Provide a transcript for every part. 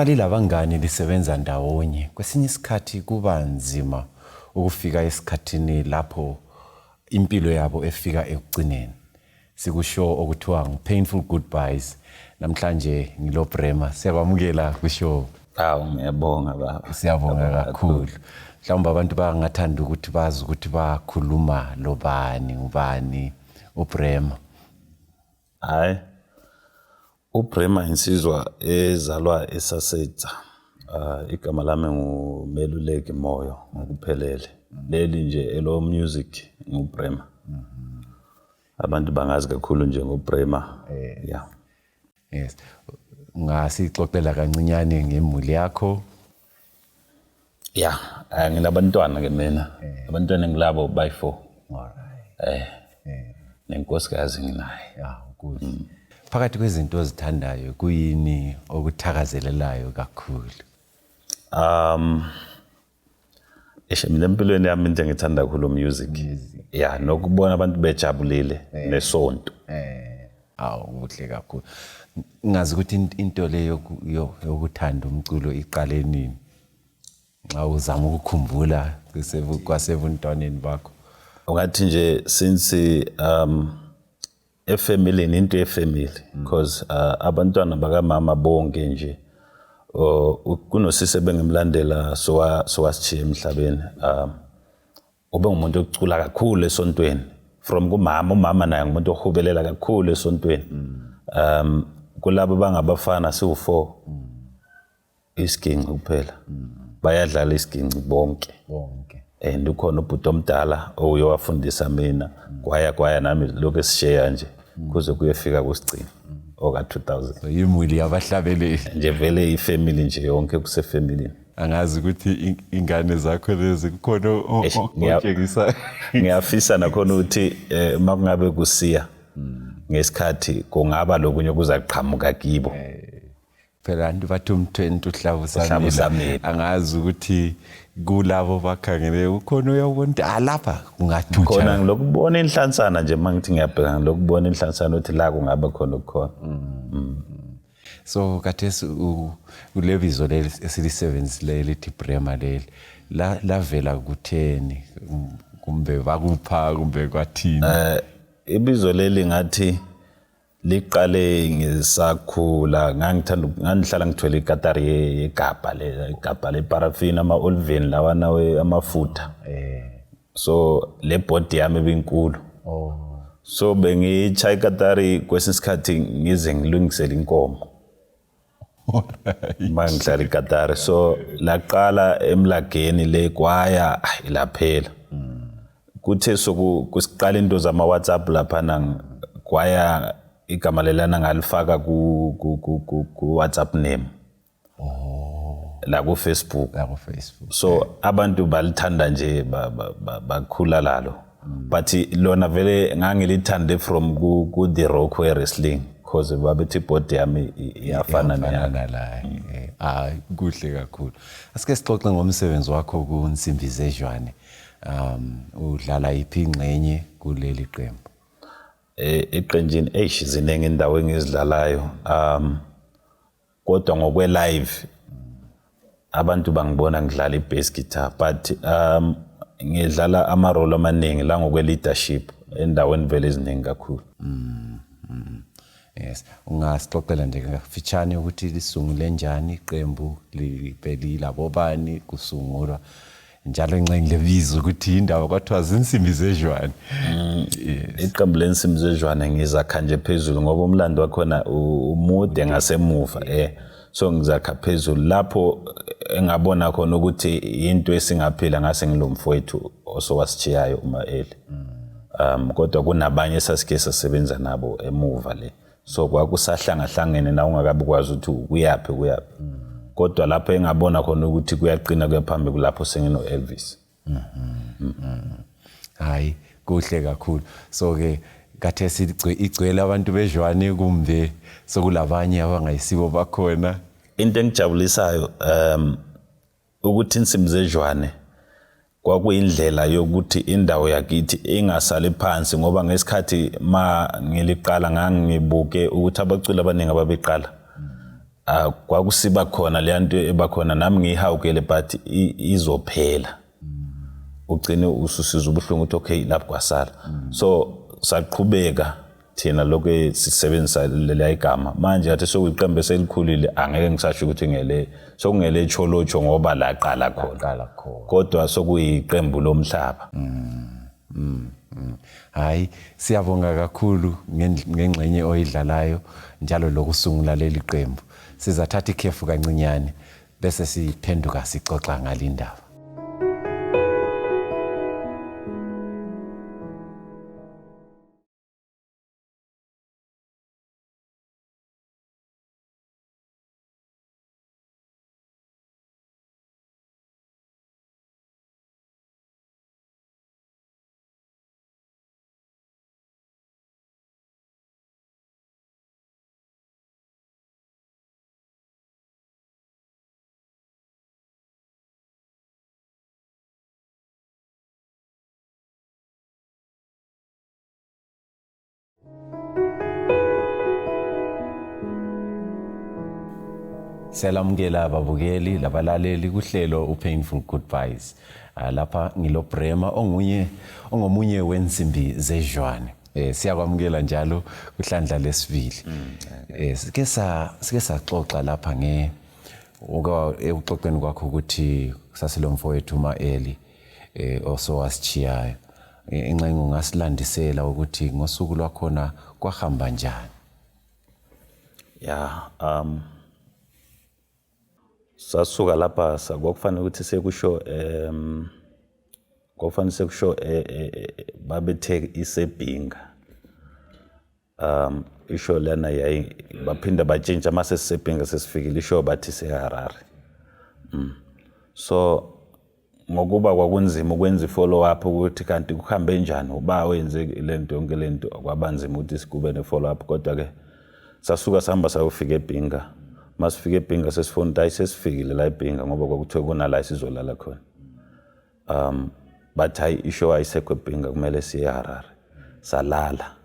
uma lilabangani lisebenza ndawonye kwesinye isikhathi kuba nzima ukufika esikhathini lapho impilo yabo efika ekugcineni. Sikusho okuthiwa painful goodbyes. Namhlanje ngilo Brema siyakwamukela kushow. Ngiyabonga baba. Siyabonga kakhulu. Mhlawumbe abantu bangathanda ukuthi bazi ukuthi bakhuluma ubani uBrema. Hayi. uBrema insizwa ezalwa eSasetha. Igama lami nguMeluleki Moyo ngokuphelele. Leli nje elo music nguBrema. Abantu bangazi kakhulu nje ngoBrema. Yeah. Yes. Ngasixoxela kancinyane ngemuli yakho. Yeah, nginabantwana ke mina. Abantwana ngilabo by 4. Alright. Nenkosikazi nginaye. Yeah, good. Phakathi kwezinto ozithandayo kuyini okuthakazelelayo kakhulu? Mina empilweni yami into engithanda kakhulu music. Yeah, nokubona abantu bejabulile nesonto. Kuhle kakhulu. Ngazi ukuthi into leyo yokuthanda umculo iqale nini? Xa uzama ukukhumbula kwasebuntwaneni bakho. Ungathi nje since efamily into efamily because abantwana bakamama bonke nje kunosisi bengimlandela sowasitshiya emhlabeni ube ngumuntu ocula kakhulu esontweni from umama naye ngumuntu ohubelela kakhulu esontweni kulabo bangabafana siwu4 isiginci kuphela bayadlala isiginci bonke and ukhona ubhuti omdala oyowafundisa mina kwaya nami lokho esishare nje kuze kuyefika kusigcina oka 2000 yimuli yabahlabeleli nje vele ifamily nje yonke kusefamily. Angazi ukuthi ingane zakho lezi kukhona otshengisa ngiyafisa nakhona ukuthi makungabe kusiya ngesikhathi kungaba lokunye kuzaqhamuka kibo phela abantu bathi umthwenti uhlabusamile. Angazi ukuthi kulabo bakhangele ukhona uyabona lapha kungathutsha khona ngilokubona inhlansana nje mangithi ngiyabheka ngilokubona inhlansana ukuthi la kungabe khona ukukhona. So kathesi ulebizo esilisebenzisile lithi Brema leli lavela kutheni kumbe bakupha kumbe kwathini? Ibizo leli ngathi liqale ngisakhula ngangihlala ngithwele ikatari igabha leparaffin ama-olivine lawana amafutha so le body yami binkulu so bengichaya ikatari kwesinye isikhathi ngize ngilungisele inkomo mangihlala ikatari so laqala emlageni le kwaya ilaphela kuthe sokusiqala into zama WhatsApp lapha kwaya igama lelana ngalifaka ku WhatsApp name la ku Facebook so abantu balithanda nje bakhula lalo but lona vele ngangilithande from ku The Rock Wrestling because babethi body yami iyafana nala kuhle kakhulu. Asike sixoxe ngomsebenzi wakho ku Nsimbi Zedlwane. Udlala iphi ingxenye kuleli qembu? Eqenjini zinenge indawo engizidlalayo kodwa ngokwe live abantu bangibona ngidlala ibass guitar but ngidlala ama role amaningi la ngokwe leadership endaweni vele eziningi kakhulu. Yes, ungasixoxela nje ngafitshane ukuthi lisungule njani iqembu libelila bobani kusungulwa njalo ngincengile bizo ukuthi indawo kwathiwa zinsimbi zedlwane. Iqembu lensimbi zedlwane ngizakha nje phezulu ngoba umlando wakhona umude ngasemuva so ngizakha phezulu lapho engabona khona ukuthi into esingaphila ngase ngilomfowethu osowasitshiyayo uMaeli kodwa kunabanye esasike sasebenza nabo emuva le so kwakusahlangene na ungakabi kwazi ukuthi kuyapi kodwa lapho engabona khona ukuthi kuyaqina kuyaphambili kulapho sengino Elvis. Hayi kuhle kakhulu. So ke kathesi igcwele abantu bezwane kumbe sokulabanye abangayisibo bakhona. Into engijabulisayo ukuthi Insimbi Zedlwane kwakuyindlela yokuthi indawo yakithi ingasali phansi ngoba ngesikhathi ma ngiliqala ngangibuke ukuthi abaculi abaningi ababeqala kwakusiba khona le nto ebakhona nami ngihawukele but izophela ugcine ususiza ubuhlungu ukuthi okay lapho kwasala so saqhubeka thina lokho sisebenzisa le igama manje athi sokuyiqembe selikhulile angeke ngisasho ukuthi ngele sokungele cholocho ngoba laqala khona kodwa sokuyiqembu lomhlaba hayi siyabonga kakhulu ngengxenye oyidlalayo njalo lokusungula leli qembu sizathatha ikhefu kancinyane bese siphenduka sixoxa ngalindaba Selamukela ababukeli labalaleli kuhlelo uPainful Goodbyes lapha ngilo Brema ongomunye wensimbi zejwane siyakwamukela njalo kuhlandla lesibili sike saxoxa lapha ekuxoxeni kwakho ukuthi sasilomfowethu uMaeli osowasichiyayo ingxenye ungasilandisela ukuthi ngosuku lwakhona kwahamba njani sasuka lapha kwakufanele ukuthi sekusho kwakufanele sekusho babethe isebhinga isho lana yayi baphinda batshintsha mase sisebhinga sesifikile isho bathi seHarare so ngokuba kwakunzima ukwenza ifollow up ukuthi kanti kuhambe njani uba wenze lento yonke lento kwabanzima ukuthi sikube ne follow up kodwa ke sasuka sihamba sayofika eBhinga masifike eBhinga sesifona sesifikile la eBhinga ngoba kwakuthiwe kuna la sizolala khona but hayi isho ayisekho eBhinga kumele siye eHarare salala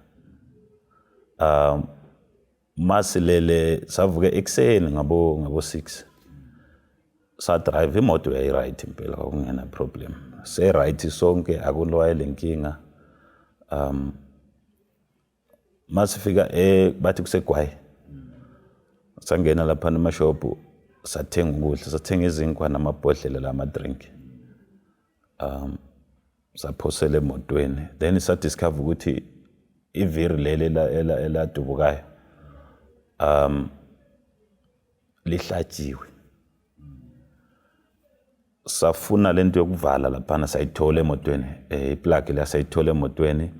masilele savuke ekseni ngabo 6 sa drive imoto yayi right impela akungena problem se right sonke akulwayele inkinga masifika bathi kuseGwayi sangena lapha emashopu sathenga ukudla sathenga izinkwa namabhodlela lama drink saphosela emotweni then sa discover ukuthi iviri leli eladubukayo lihlatshiwe safuna lento yokuvala lapha sayithola emotweni iplug la sayithola emotweni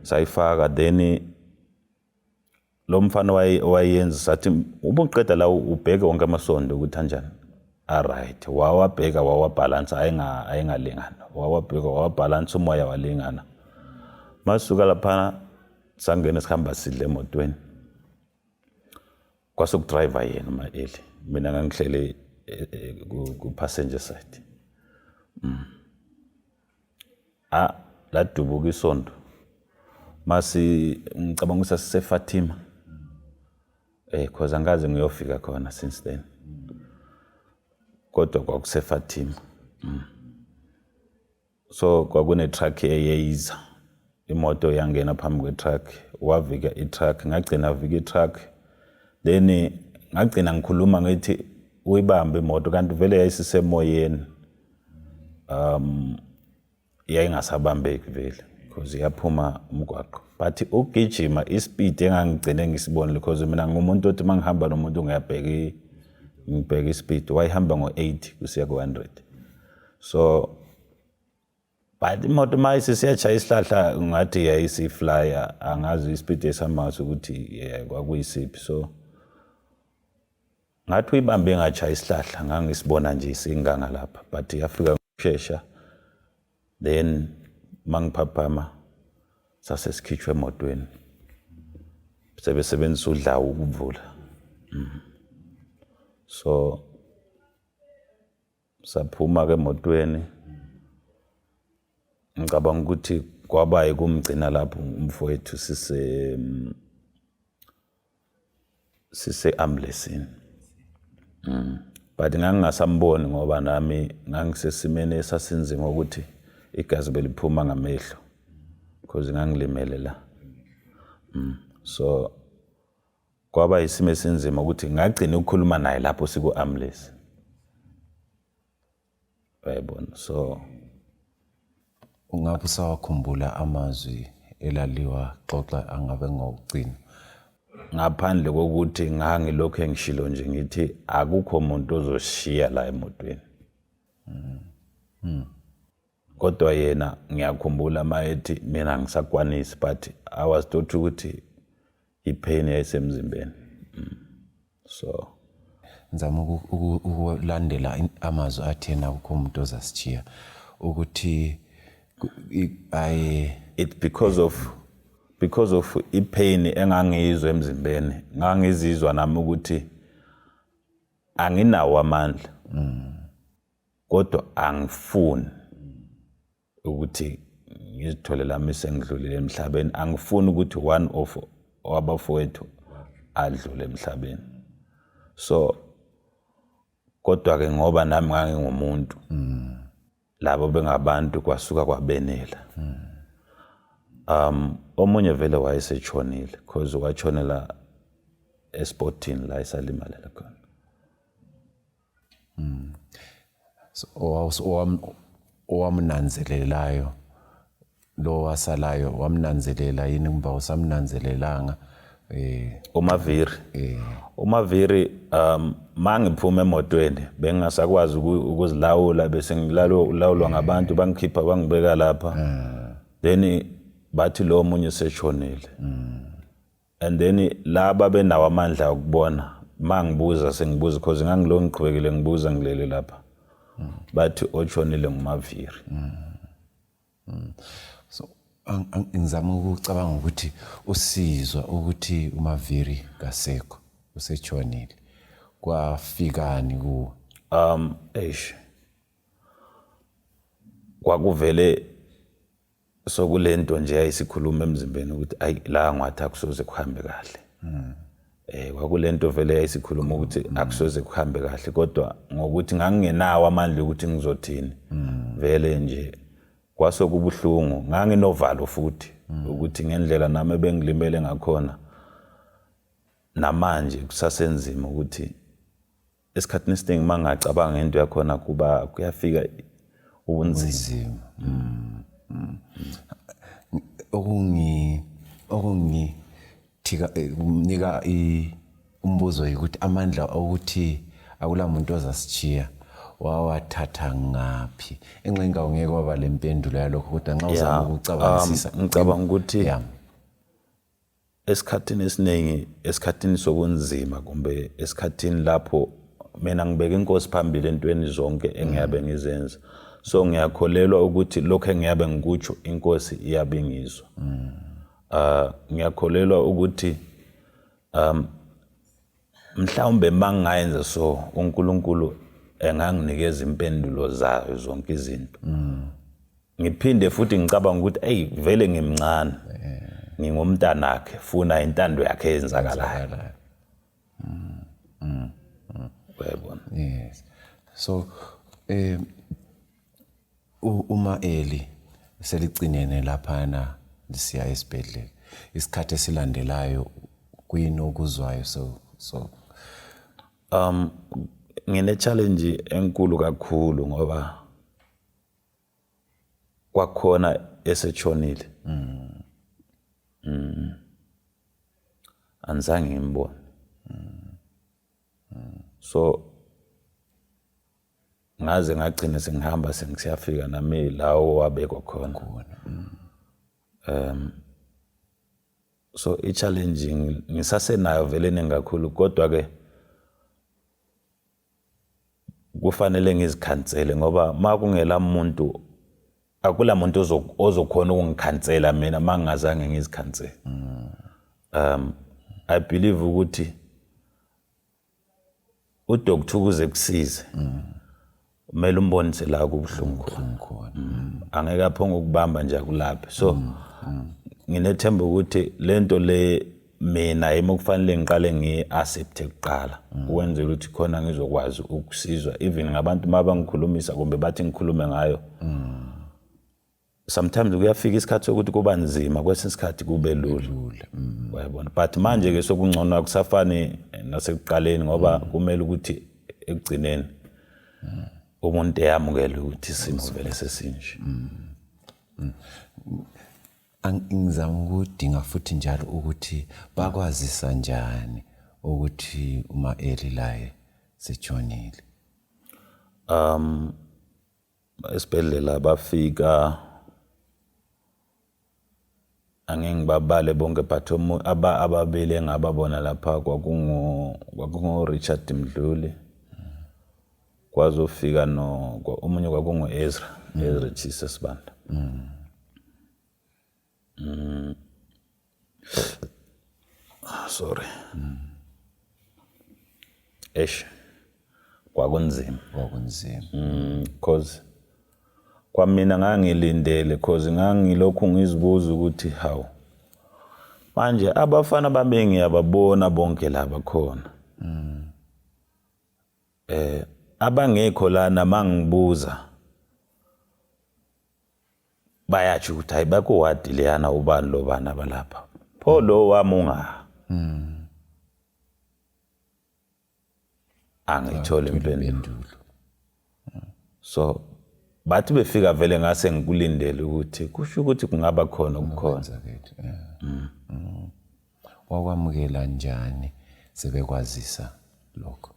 sayifaka then lo mfana wayenza sathi ubuqeda la ubheke wonke amasondo ukuthi kanjani alright wawabheka wawabalance ayingalingana wawabheka wawabalance umoya walingana masuka lapha sangena sihamba sidle emotweni kwasokudriver yena uMaeli mina ngangihlele ku passenger side ladubuka isondo masi ngicabanga ukuthi siseFatima cause angaze ngiyofika khona since then kodwa kwakuseFatima so kwakune truck eyiza imoto yangena phambi kwe-truck wavika i-truck ngagcina vika i-truck then ngagcina ngikhuluma ngithi uyibambe imoto kanti vele yayisisemoyeni yayingasabambeki vele because yaphuma umgwaqo but ukugijima ispeed engangigcine ngisibonile because mina ngumuntu othi mangihamba nomuntu ngibheka ispeed wayihamba ngo80 kusiya ku100 so but imoto mayisi siyachaya isihlahla ngathi yayisiflyer angazi ispeed esihamba ukuthi kwakuyisiphi so ngathi uyibambe ngachaya isihlahla ngangisibona nje isinganga lapha but yafika ngokusheshsha then mangiphaphama sasesikhitshwe emotweni sebesebenzisa udlawu ukuvula so saphuma ke emotweni ngicabanga ukuthi kwabaye kumgcina lapho umfowethu sise ambulance but ngangingasamboni ngoba nami ngangisesimeni esasinzima ukuthi igazi beliphuma ngamehlo because ngangilimele la. So kwaba isimo esinzima ukuthi ngagcina ukukhuluma naye lapho siku-ambulance. Yayibona, so ungabe usawakhumbula amazwi elaliwa xoxa angabe ngokugcina ngaphandle kokuthi ngangilokho engishilo nje ngithi akukho umuntu ozoshiya la emotweni. Kodwa yena ngiyakhumbula mayethi mina ngisakwanisi, but I was taught ukuthi ipain yayisemzimbeni. So ngizama ukulandela amazwi athi yena akukho umuntu ozasishiya ukuthi it's because of ipain engangiyizwa emzimbeni. Ngangizizwa nami ukuthi anginawo amandla. Kodwa angifuni ukuthi ngizithole lami sengidlulile emhlabeni. Angifuni ukuthi one of wabafowethu adlule emhlabeni. So kodwa ke ngoba nami ngangingumuntu, labo bengabantu kwasuka kwabenela. Omunye vele wayesetshonile because watshonela esportini la isalimalela khona. So owamnanzelelayo lo wasalayo wamnanzelela yini kumba usamnanzelelanga uMaviri mangiphuma emotweni bengasakwazi ukuzilawula bese ngilawulwa ngabantu bangikhipha bangibeka lapha. Then bathi lo munye seshonile. And then laba benawo amandla ukubona mangibuza sengibuza because ngangilo ngiqhubekile ngibuza ngilele lapha. Bathi ochonile nguMaviri. So ngizama ukucabanga ukuthi usizwa ukuthi uMaviri kasekho usetshonile kwafikani ku kwakuvele sokulento nje ayisikhuluma emzimbeni ukuthi ayi la ngathi akusoze kuhambe kahle. Kwakulento vele ayisikhuluma ukuthi akusoze kuhambe kahle, kodwa ngokuthi ngangingenawo amandla ukuthi ngizothini vele nje kwasokubuhlungu. Nganginovalo futhi ukuthi ngendlela nami bengilimele ngakhona namanje kusasenzima ukuthi esikhathini esiningi mangacabanga ngento yakhona kuba kuyafika ubunzima. Nika umbuzo ukuthi amandla ukuthi akulamuntu ozasishiya wawathatha ngaphi. Enxenga ungeke waba lempendulo yalokho kodwa nxa uzama ukucabangisisa ngicabanga ukuthi esikhathini esiningi, esikhathini sobunzima kumbe esikhathini lapho mina ngibeka inkosi phambili entweni zonke engiyabe ngizenza. So ngiyakholelwa ukuthi lokho engiyabe ngikutsho inkosi iyabe ngizwa. Ngiyakholelwa ukuthi mhlawumbe mangayenza so uNkulunkulu enganginikeza impendulo zayo zonke izinto. Ngiphinde futhi ngicabanga ukuthi hey vele ngimncane. Ngingumntanakhe funa intando yakhe yenzakalayo. Uyabona? Yes. So uma Eli seligcinene laphana lisiya esibhedlela isikhathi esilandelayo kuyini okuzwayo so ngine challenge enkulu kakhulu ngoba kwakhona esetshonile. Anzange ngimbone. So ngaze ngagcina sengihamba sengisiyafika nami lawo wabekwa khona. So i-challenging ngisasenayo vele nengakhulu, kodwa ke kufanele ngizikhansele ngoba makungela umuntu akula muntu ozokhona ukungikhansela mina mangazange ngizikhansele. I believe ukuthi uDr. ukuze kusize kumele umbonise la kubuhlungu khona. Angeke aphonge ukubamba nje akulaphe. So nginethemba ukuthi lento le mina emokufanele ngiqale ngi-accept kuqala ukwenzela ukuthi khona ngizokwazi ukusizwa even ngabantu mabangikhulumisa kumbe bathi ngikhulume ngayo sometimes kuyafika isikhathi sokuthi kuba nzima kwesinye isikhathi kube lula uyabona but manje ke sokungcono akusafani nasekuqaleni ngoba kumele ukuthi ekugcineni umuntu eyamukele ukuthi isimo vele sesinje. Ngizama ukudinga futhi njalo ukuthi bakwazisa njani ukuthi uma-Eli laye sejonile. Esibhedlela bafika angeke ngibabale bonke but ababili engababona lapha kwakungu Richard Mdluli kwazofika omunye kwakungu Ezra Chisa Sibanda. Sorry. Kwakunzima. Cause kwamina ngangilindele cause ngangilokhu ngizibuza ukuthi hawu manje abafana bami ngiyababona bonke laba khona. Abangekho lana mangibuza bayathi ukuthi hayi bakho wadi leyana ubani lo bana balapha pho lo wamunga angithole impendulo. So bathi befika vele ngase ngikulindele ukuthi kusho ukuthi kungaba khona ukukhona. Wakwamukela njani sebekwazisa lokho?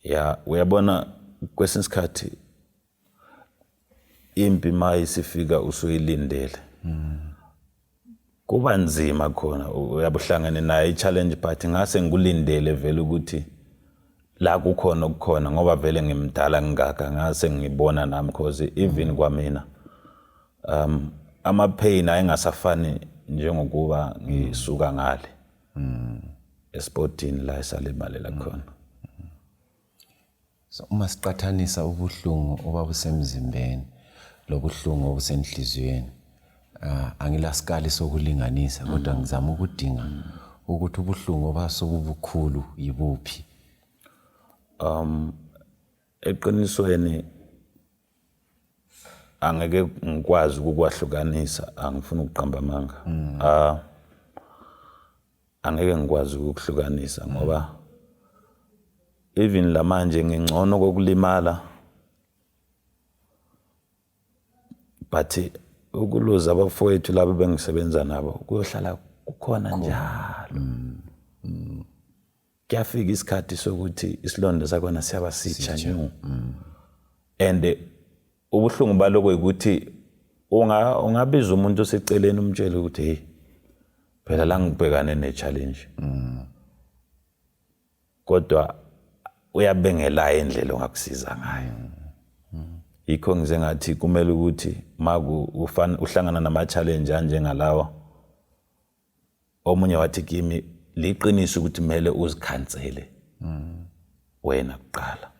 Ya uyabona kwesinye isikhathi impi mayisifika usuyilindele kuba nzima khona uyabuhlangane naye i-challenge but ngase ngikulindele vele ukuthi la kukhona ukukhona ngoba vele ngimdala ngingaka ngase ngibona nami because even kwamina ama-pain ayengasafani njengokuba ngisuka ngale esportini la esalimalela khona. So uma siqathanisa ubuhlungu obabusemzimbeni lobuhlungu obusenhliziyweni angilasikali sokulinganisa kodwa ngizama ukudinga ukuthi ubuhlungu obasobubukhulu yibuphi. Eqinisweni angeke ngikwazi ukukwahlukanisa angifuni ukuqamba amanga. Angeke ngikwazi ukuhlukanisa ngoba even la manje ngingcono kokulimala but ukuluza abafowethu labo bengisebenza nabo kuyohlala kukhona njalo. Kuyafika isikhathi sokuthi isilonda sakhona siyaba sitsha nyu and ubuhlungu baloko ukuthi ungabiza umuntu oseceleni umtshele ukuthi hey phela la ngibhekane ne-challenge kodwa uyabengela indlela ongakusiza ngayo. Yikho ngize ngathi kumele ukuthi uhlangana nama-challenge anjengalawa omunye wathi kimi liqiniso ukuthi kumele uzikhansele wena kuqala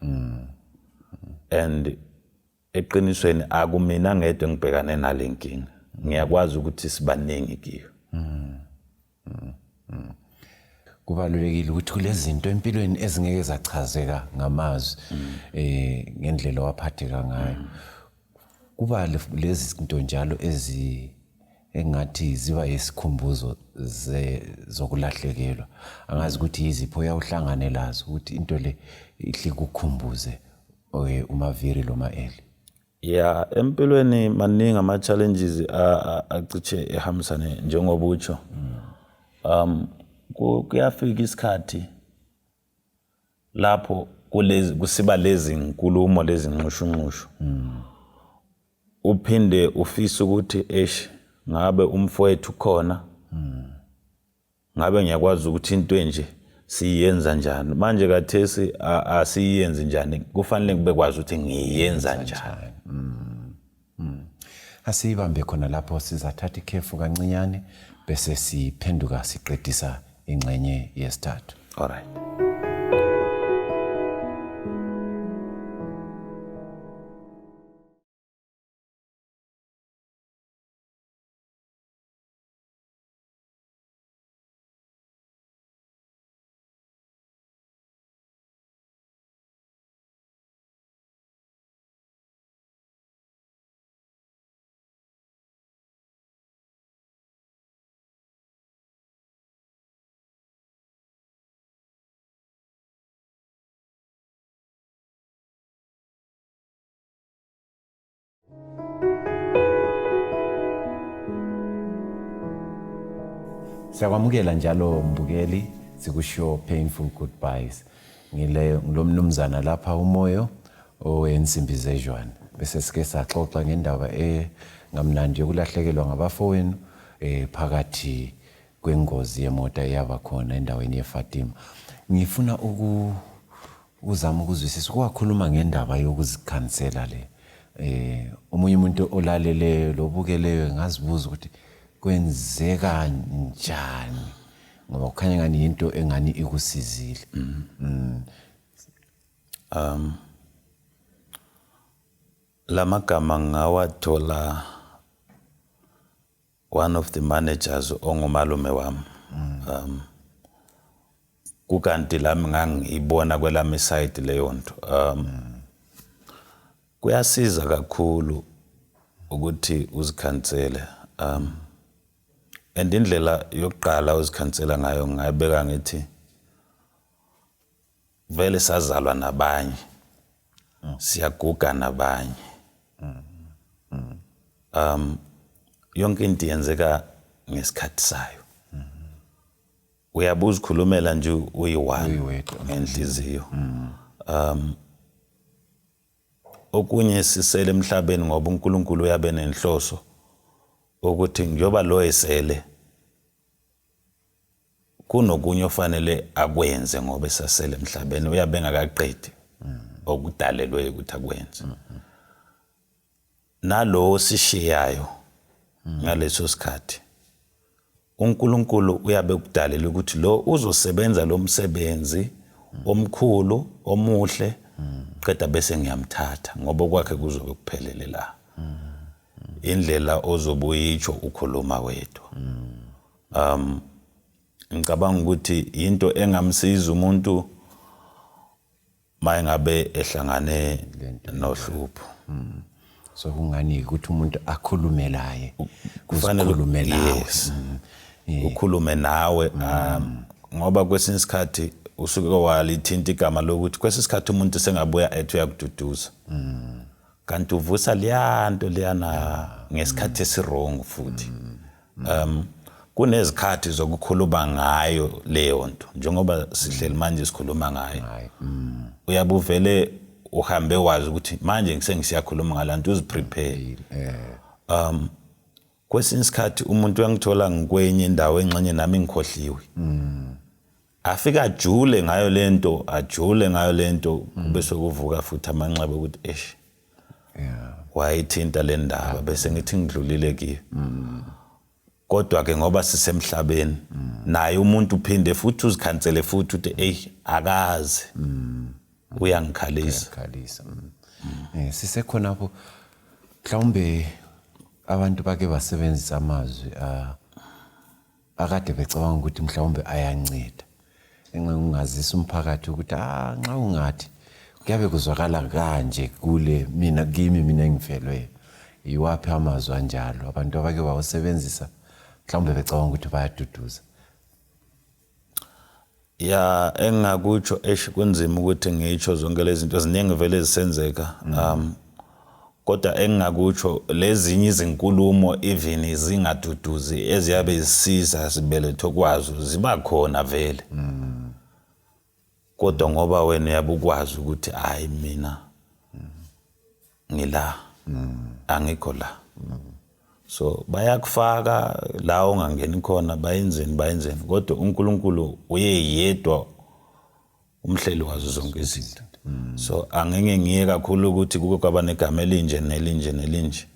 and eqinisweni akumina ngedwa ngibhekane nale nkinga ngiyakwazi ukuthi sibaningi kiyo. Kubalulekile ukuthi kulezi zinto empilweni ezingeke zachazeka ngamazwi ngendlela waphatheka ngayo kuba lezi zinto njalo engathi ziba yisikhumbuzo zokulahlekelwa angazi ukuthi yizipho uyawuhlangane lazo ukuthi into le ihle kukhumbuze uMaviri lo ma-Eli. Ya empilweni maningi ama-challenges aciche ehambisane njengoba utsho. Kuyafika isikhathi lapho kusiba lezi nkulumo lezi nxushunxushu uphinde ufisa ukuthi ngabe umfowethu khona ngabe ngiyakwazi ukuthi into enje siyenza njani manje kathesi asiyenze njani kufanele kube kwazi ukuthi ngiyenza njani. Asiyibambe khona lapho sizathatha ikhefu kancinyane bese siphenduka siqedisa ingxenye yesithathu. All right. Siyakwamukela njalo mbukeli sikusho Painful Goodbyes. Ngilomnumzana lapha umoyo owensimbi zejwane. Bese sike saxoxa ngendaba ngamnandi yokulahlekelwa ngabafowenu phakathi kwengozi yemoto eyaba khona endaweni yeFatima. Ngifuna ukuzama ukuzwisisa ukwakhuluma ngendaba yokuzikhansela le. Omunye umuntu olaleleyo lobukeleyo ngazibuza ukuthi kwenzeka njani ngoba kukhanya ngani into engani ikusizile. Lamagama ngawathola one of the managers ongumalume wami. Kukanti lami ngangibona kwelami side leyo nto. Kuyasiza kakhulu ukuthi uzikhansele. And indlela yokuqala uzikhansela ngayo ngayibeka ngithi vele sazalwa nabanye. Siyaguga nabanye. Yonke into yenzeka ngesikhathi sayo. Uyabuza ukukhulumela nje uyiwani ngenhliziyo. Okunye sisele emhlabeni ngoba uNkulunkulu uyabe nenhloso ukuthi njoba lo esele kunokunye ofanele akwenze ngoba esasele emhlabeni uyabe engakaqedi okudalelwe ukuthi akwenze. Nalo sishiyayo ngaleso sikhathi uNkulunkulu uyabe ukudalela ukuthi lo uzosebenza lo msebenzi omkhulu omuhle qeda bese ngiyamthatha ngoba kwakhe kuzobe kuphelele la. Indlela ozobuyitsho ukhuluma wedwa. Ngicabanga ukuthi into engamsiza umuntu mayingabe ehlangane nohlupho. So kungani ukuthi umuntu akhulume laye kufanele nawe. Ukhulume nawe ngoba kwesinye isikhathi usuke walithinta igama lokuthi kwesinye isikhathi umuntu sengabuya ethi uyakududuza. Kanti uvusa liyanto liyana ngesikhathi esirong futhi. Kunezikhathi zokukhuluma ngayo leyo nto njengoba sihleli manje sikhuluma ngayo. Uyabuvele uhambe wazi ukuthi manje ngisiyakhuluma ngalanto uziprepare. Kwesinye isikhathi umuntu uyangithola ngikwenye indawo engxenye nami ngikhohliwe. Afika ajule ngayo lento kube sokuvuka futhi amanxeba ukuthi wayithinta le ndaba bese ngithi ngidlulile kiyo. Kodwa ke ngoba sisemhlabeni naye umuntu uphinde futhi uzikhansele futhi uthi akazi uyangikhalisa. Sisekhonapho mhlawumbe abantu bake basebenzisa amazwi akade becabanga ukuthi mhlawumbe ayanceda. Engingazisa umphakathi ukuthi nxa ungathi kuyabe kuzwakala kanje kule mina engivelwe yiwaphi amazwi anjalo abantu abake bawusebenzisa mhlawumbe becabanga ukuthi bayaduduza. Engakutsho kunzima ukuthi ngitsho zonke lezi zinto ziningi vele zisenzeka. Kodwa engakutsho lezinye izinkulumo even zingaduduzi eziyabe zisiza sibeletho kwazo ziba khona vele. Kodwa ngoba wena uyabukwazi ukuthi hayi mina ngila angikho la. So bayakufaka la ongangeni khona bayenzeni kodwa uNkulunkulu uyeyedwa umhleli wazo zonke izinto. So angeke ngiye kakhulu ukuthi kuke kwaba negama nelinje.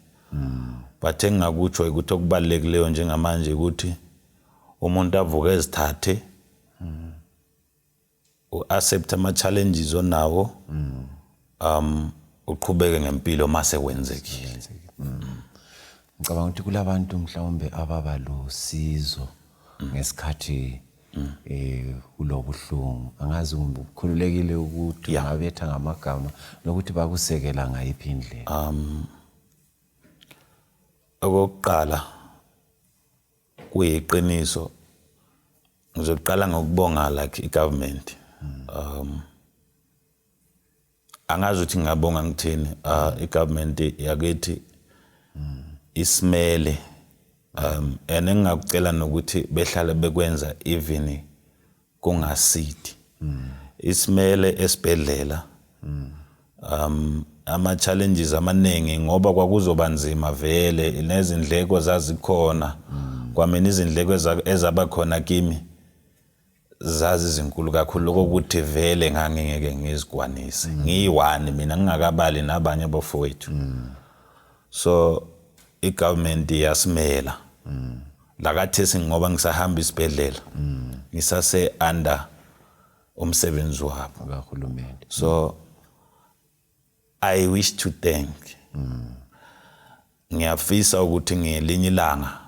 But engakutsho ukuthi okubalulekileyo njengamanje ukuthi umuntu avuke ezithathe uaccept ama challenges onawo uqhubeke ngempilo mase kwenzekile. Ngicabanga ukuthi kulabantu mhlawumbe ababalusizo ngesikhathi kulobuhlungu. Angazi ukukhululekile ukuthi ngabetha ngamagama lokuthi bakusekela ngayiphi indlela. Okokuqala kuyiqiniso ngizoqala ngokubonga like igovernment. Angazi ukuthi ngiyabonga ngithini. Igovernment yakithi isimele and engakucela nokuthi behlale bekwenza even kungasidi isimele esibhedlela ama challenges amaningi ngoba kwakuzoba nzima vele nezindleko zazikhona kwamina izindleko ezaba khona kimi zazi izinkulu kakhulu ukuthi vele ngangeke ngizigwanise ngiyi1 mina ngingakabali nabanye bafowethu so igovernment yasimela lakathi ngoba ngisahamba isibhedlela ngisase under umsebenzi wabo kahulumende. So I wish to thank ngiyafisa ukuthi ngelinye ilanga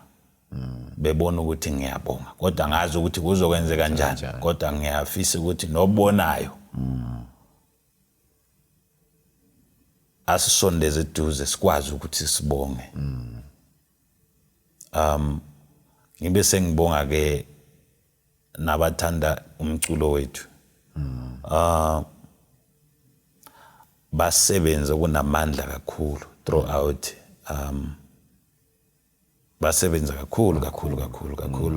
bebona ukuthi ngiyabonga kodwa ngazi ukuthi kuzokwenzeka kanjani kodwa ngiyafisa ukuthi nobonayo asisondeze eduze sikwazi ukuthi sibonge ngibe sengibonga ke nabathanda umculo wethu basebenza kunamandla kakhulu throughout basebenza kakhulu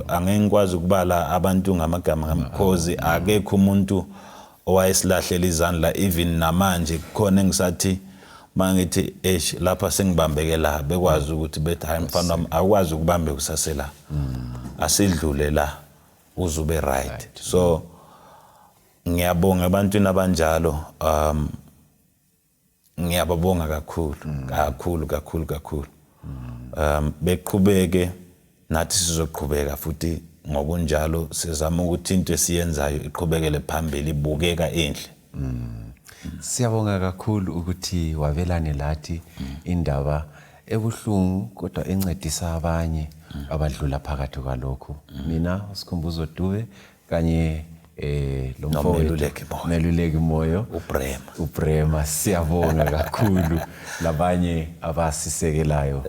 angeke ngikwazi ukubala abantu ngamagama ngamkhozi akekho umuntu owayesilahlela izandla even namanje khona engisathi mangithi lapha sengibambeke la bekwazi ukuthi bethi hayi mfana wami akwazi ukubambe kusasela asidlule la uzube right so ngiyabonga abantwini abanjalo ngiyababonga kakhulu beqhubeke nathi sizoqhubeka futhi ngokunjalo sizama ukuthi into esiyenzayo iqhubekele phambili ibukeka enhle Siyabonga kakhulu ukuthi wabelane lathi indaba ebuhlungu kodwa encedisa abanye abadlula phakathi kwalokho mina uSikhumbuzo Dube kanye lo Meluleki Moyo uBrema siyabonga kakhulu labanye abasisekelayo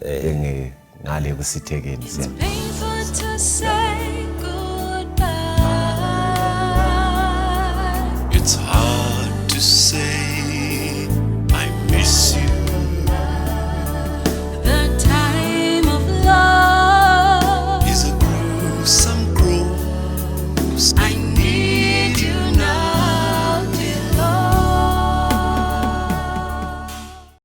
ngale kusithekeni Painful to say